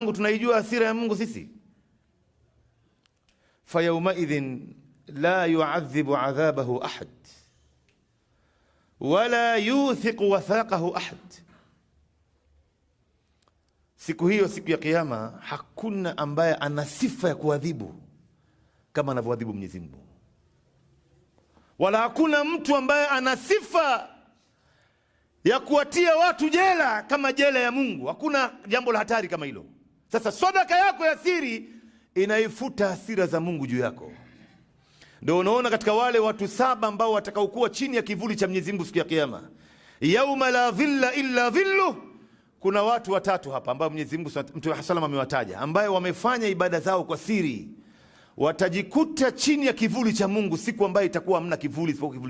tunaijua hasira ya Mungu sisi. Fayawmaidhin la yu'adhibu adhabahu ahad wala yuthiqu wathaqahu ahad. Siku hiyo, siku ya Kiyama, hakuna ambaye ana sifa ya kuadhibu kama anavyoadhibu Mwenyezi Mungu, wala hakuna mtu ambaye ana sifa ya kuwatia watu jela kama jela ya Mungu. Hakuna jambo la hatari kama hilo. Sasa sadaka yako ya siri inaifuta hasira za Mungu juu yako. Ndio unaona katika wale watu 7 ambao watakaokuwa chini ya kivuli cha Mwenyezi Mungu siku ya Kiyama, yauma la dhilla illa dhillu, kuna watu 3 hapa ambao Mwenyezi Mungu Mtume sallam amewataja, ambaye wamefanya ibada zao kwa siri, watajikuta chini ya kivuli cha Mungu siku ambayo itakuwa hamna kivuli isipokuwa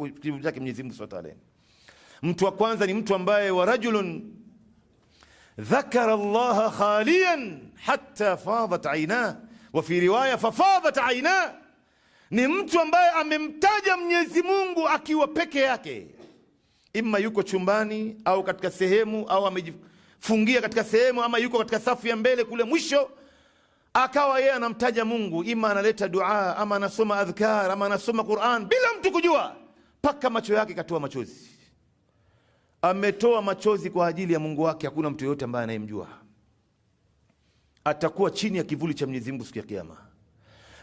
kivuli chake Mwenyezi Mungu Subhanahu wa Ta'ala. Mtu wa kwanza ni mtu ambaye wa rajulun dhakara Allah khaliyan hatta fadat aina, wa fi riwaya fafadat aina. Ni mtu ambaye amemtaja Mwenyezi Mungu akiwa peke yake, imma yuko chumbani au katika sehemu, au amejifungia katika sehemu, ama yuko katika safu ya mbele kule mwisho, akawa yeye anamtaja Mungu, imma analeta dua, ama anasoma adhkar, ama anasoma Qur'an bila mtu kujua, paka macho yake katoa machozi. Ametoa machozi kwa ajili ya Mungu wake. Hakuna mtu yote ambaye anayemjua. Atakuwa chini ya kivuli cha Mwenyezi Mungu siku ya Kiyama.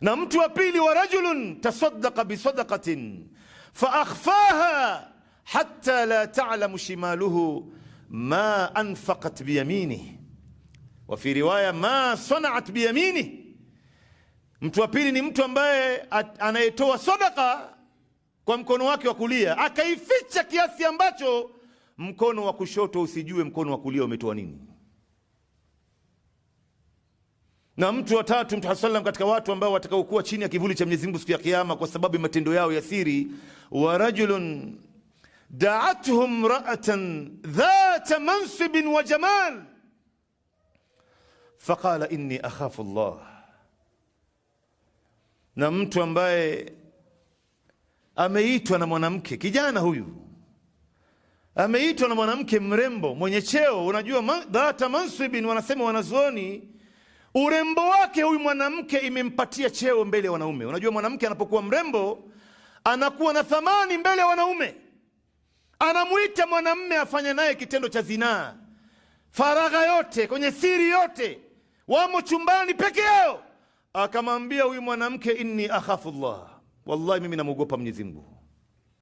Na mtu wa pili, wa rajulun tasaddaqa bi sadaqatin fa akhfaha hatta la ta'lamu shimaluhu ma anfaqat bi yaminihi, wa fi riwaya ma sana'at bi yaminihi. Mtu wa pili ni mtu ambaye anayetoa sadaqa kwa mkono wake wa kulia, akaificha kiasi ambacho mkono wa kushoto usijue mkono wa kulia umetoa nini. Na mtu wa tatu, Mtume sallam, katika watu ambao watakaokuwa chini ya kivuli cha Mwenyezi Mungu siku ya Kiyama kwa sababu ya matendo yao ya siri, wa rajulun da'atuhum ra'atan dhata mansibin wa jamal faqala inni akhafu Allah. Na mtu ambaye ameitwa na mwanamke, kijana huyu ameitwa na mwanamke mrembo mwenye cheo. Unajua dhata mansibin, wanasema wanazuoni, urembo wake huyu mwanamke imempatia cheo mbele ya wanaume. Unajua mwanamke anapokuwa mrembo anakuwa na thamani mbele ya wanaume. Anamuita mwanamume afanye naye kitendo cha zinaa, faragha yote, kwenye siri yote, wamo chumbani peke yao, akamwambia huyu mwanamke, inni akhafu Allah, wallahi mimi namuogopa Mwenyezi Mungu.